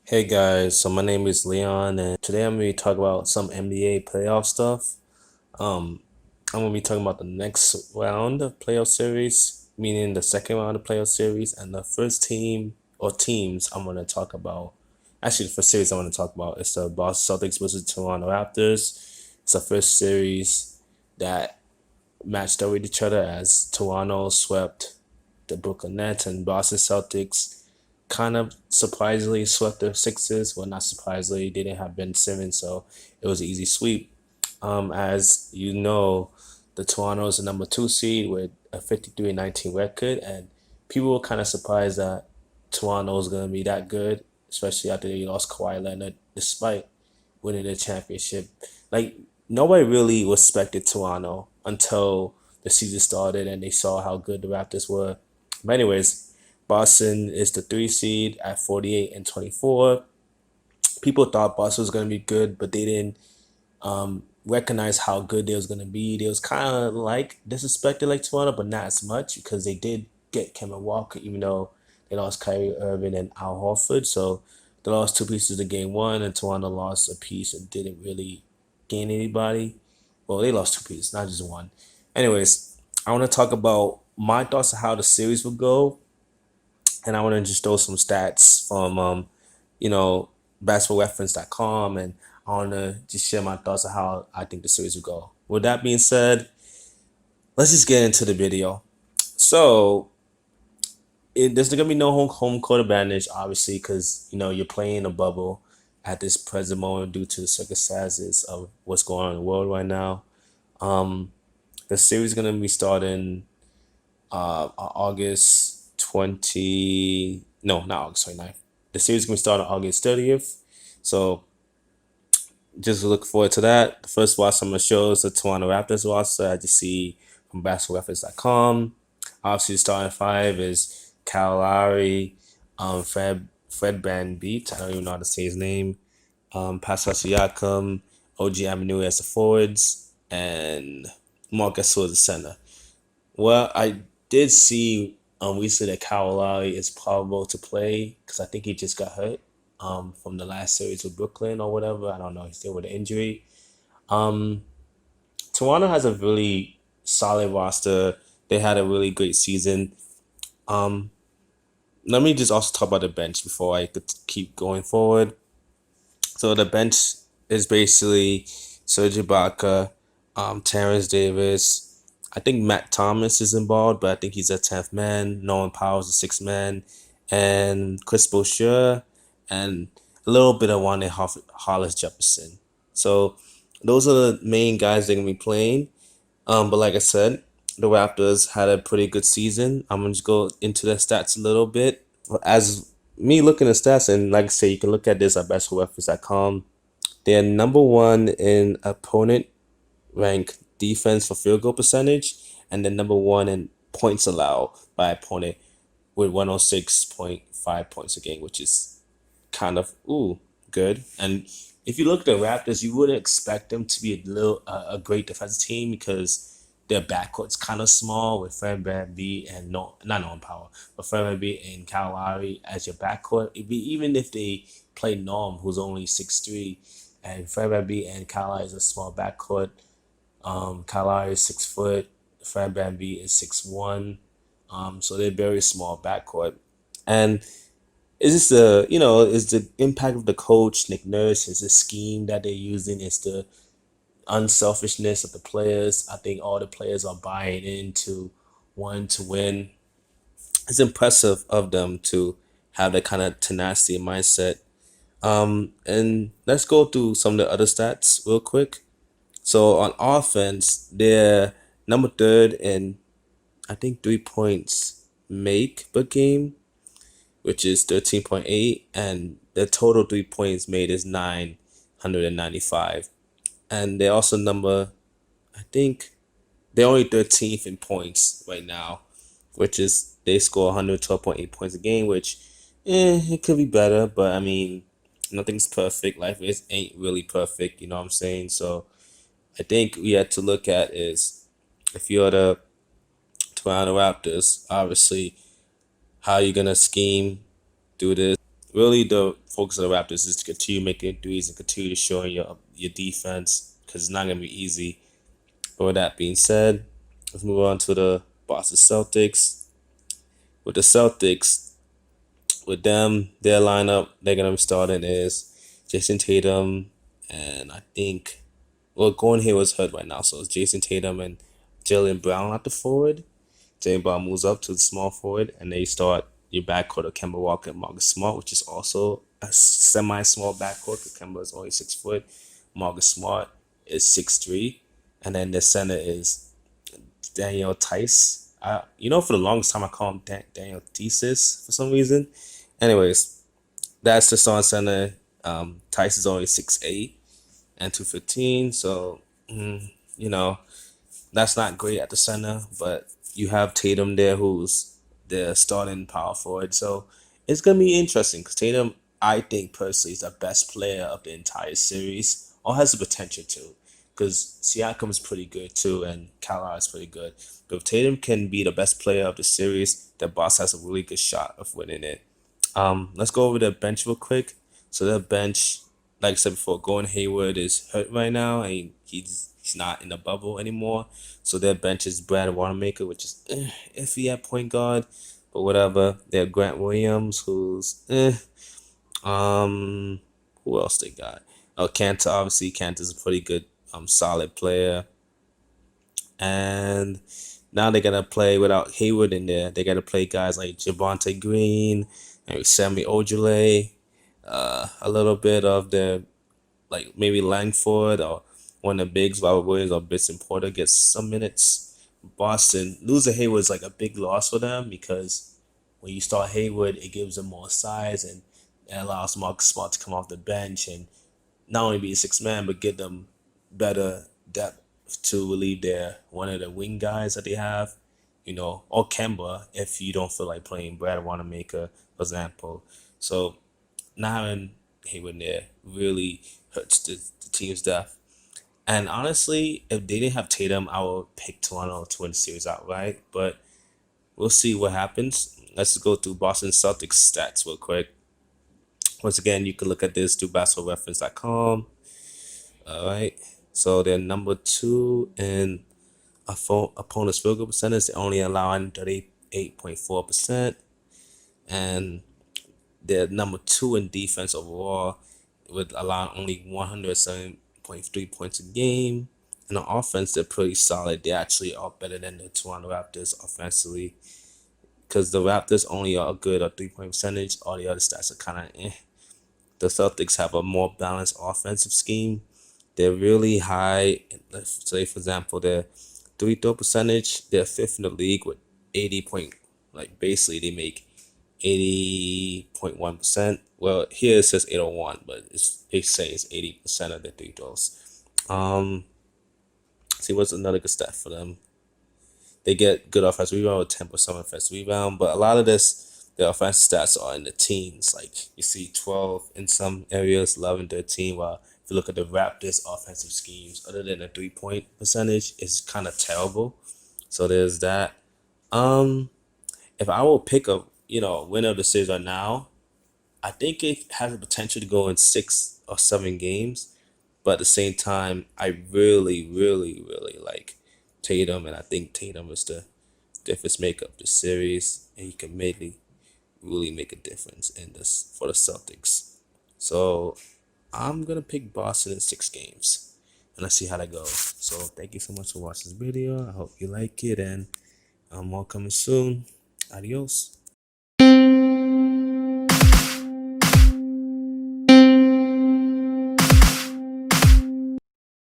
Hey guys, so my name is Leon, and today I'm going to talk about some NBA playoff stuff. Um, I'm going to be talking about the next round of playoff series, meaning the second round of playoff series, and the first team or teams I'm going to talk about. Actually, the first series I want to talk about is the Boston Celtics versus Toronto Raptors. It's the first series that matched up with each other as Toronto swept the Brooklyn Nets and Boston Celtics kind of surprisingly swept the Sixers. Well, not surprisingly, they didn't have Ben Simmons, so it was an easy sweep. As you know, the Toronto is the number two seed with a 53-19 record, and people were kind of surprised that Toronto is going to be that good, especially after they lost Kawhi Leonard, despite winning the championship. Like, nobody really respected Toronto until the season started and they saw how good the Raptors were. But anyways, Boston is the three seed at 48-24. People thought Boston was going to be good, but they didn't recognize how good they was going to be. They was kind of like disrespected like Toronto, but not as much because they did get Kevin Walker, even though they lost Kyrie Irving and Al Horford. So they lost two pieces of game one, and Toronto lost a piece and didn't really gain anybody. Well, they lost two pieces, not just one. Anyways, I want to talk about my thoughts on how the series will go, and I want to just throw some stats from you know, basketballreference.com, and I want to just share my thoughts on how I think the series will go. With that being said, let's just get into the video. So, there's going to be no home court advantage, obviously, because, you're playing in a bubble at this present moment due to the circumstances of what's going on in the world right now. Um, the series is going to be starting August 20, no, not August 29th. The series is going to start on August 30th. So just look forward to that. The first watch I'm going to show is the Toronto Raptors roster, as you see from basketballreference.com. Obviously, the starting five is Kyle Lowry, Fred Van Beat, I don't even know how to say his name, Pascal Siakam, OG Avenue as the forwards, and Marcus Gasol as the center. Well, I did see recently that Kyle Lowry is probable to play because I think he just got hurt from the last series with Brooklyn or whatever. I don't know. He's still with an injury. Um, Toronto has a really solid roster. They had a really great season. Um, Let me just also talk about the bench before I could keep going forward. So the bench is basically Serge Ibaka, Terrence Davis. I think Matt Thomas is involved, but I think he's a 10th man. Nolan Powell's a 6th man. And Chris Boucher and a little bit of Hollis Jefferson. So those are the main guys they're going to be playing. But like I said, the Raptors had a pretty good season. I'm going to just go into their stats a little bit. As me looking at stats, and like I say, you can look at this at basketballreference.com. They're number one in opponent rank defense for field goal percentage, and then number one in points allowed by opponent with 106.5 points a game, which is kind of good. And if you look at the Raptors, you wouldn't expect them to be a great defensive team because their backcourt's kind of small with Fred VanVleet and no, not Norman Powell, but Fred VanVleet and Kyle Lowry as your backcourt. Even if they play Norm, who's only 6'3", and Fred VanVleet and Kyle Lowry is a small backcourt. Kyle Lowry is 6 foot. Fred VanVleet is 6'1". So they're very small backcourt, and is this is the impact of the coach Nick Nurse? Is the scheme that they're using? Is the unselfishness of the players? I think all the players are buying into wanting to win. It's impressive of them to have that kind of tenacity and mindset. And let's go through some of the other stats real quick. So on offense, they're number third in I think 3 points make per game, which is 13.8, and the total 3 points made is 995. And they're also I think they're only 13th in points right now, which is they score 112.8 points a game, which it could be better, but I mean, nothing's perfect. Life ain't really perfect, you know what I'm saying? So I think we had to look at is if you're the Toronto Raptors, obviously, how you gonna scheme, do this really the focus of the Raptors is to continue making threes and continue to show your defense because it's not gonna be easy. But with that being said, let's move on to the Boston Celtics. With the Celtics, with them, their lineup they're gonna be starting is Jason Tatum, and I think Gordon Hayward's hurt right now, so it's Jason Tatum and Jalen Brown at the forward. Jalen Brown moves up to the small forward, and they start your backcourt of Kemba Walker and Marcus Smart, which is also a semi-small backcourt. Kemba is only 6 foot. Marcus Smart is 6'3", and then the center is Daniel Tice. For the longest time I call him Daniel Thesis for some reason. Anyways, that's the starting center. Tice is only 6'8" and 215, so you know that's not great at the center, but you have Tatum there, who's the starting power forward. So it's gonna be interesting because Tatum, I think personally, is the best player of the entire series, or has the potential to. Because Siakam is pretty good too, and Kala is pretty good. But if Tatum can be the best player of the series, the boss has a really good shot of winning it. Let's go over the bench real quick. So the bench, like I said before, Gordon Hayward is hurt right now, and he's not in the bubble anymore. So their bench is Brad Wanamaker, which is iffy at point guard, but whatever. They have Grant Williams, who's who else they got? Oh, Kanter, obviously Kanter's a pretty good solid player. And now they gotta play without Hayward in there. They gotta play guys like Javonte Green and Sammy Ojale, a little bit of the like maybe Langford or one of the bigs, Robert Williams or Bison Porter gets some minutes. Boston losing Hayward is like a big loss for them because when you start Hayward, it gives them more size and it allows Marcus Smart to come off the bench and not only be a 6 man but give them better depth to relieve their one of the wing guys that they have, or Kemba if you don't feel like playing Brad Wanamaker, for example. So not having Hayward there really hurts the team's depth. And honestly, if they didn't have Tatum, I would pick Toronto to win the series outright. But we'll see what happens. Let's go through Boston Celtics stats real quick. Once again, you can look at this through basketballreference.com. All right. So they're number 2 in opponent's field goal percentage. They're only allowing 38.4%. And they're number 2 in defense overall, with allowing only 107.3 points a game. And on offense, they're pretty solid. They actually are better than the Toronto Raptors offensively, because the Raptors only are good at 3-point percentage. All the other stats are kind of The Celtics have a more balanced offensive scheme. They're really high. Let's say, for example, their 3-throw percentage, they're 5th in the league with 80 point. Like basically, they make 80.1%. Well, here it says 801, but they say it's 80% of the 3 throws. See what's another good stat for them. They get good offensive rebound with 10% offensive rebound, but a lot of their offensive stats are in the teens. Like you see 12 in some areas, 11, 13. While if you look at the Raptors' offensive schemes, other than the 3-point percentage, it's kind of terrible. So there's that. If I will pick a winner of the series right now, I think it has the potential to go in 6 or 7 games. But at the same time, I really, really, really like Tatum, and I think Tatum is the difference maker of the series, and he can really make a difference in this for the Celtics. So I'm gonna pick Boston in 6 games, and let's see how that goes. So thank you so much for watching this video. I hope you like it, and more coming soon. Adios.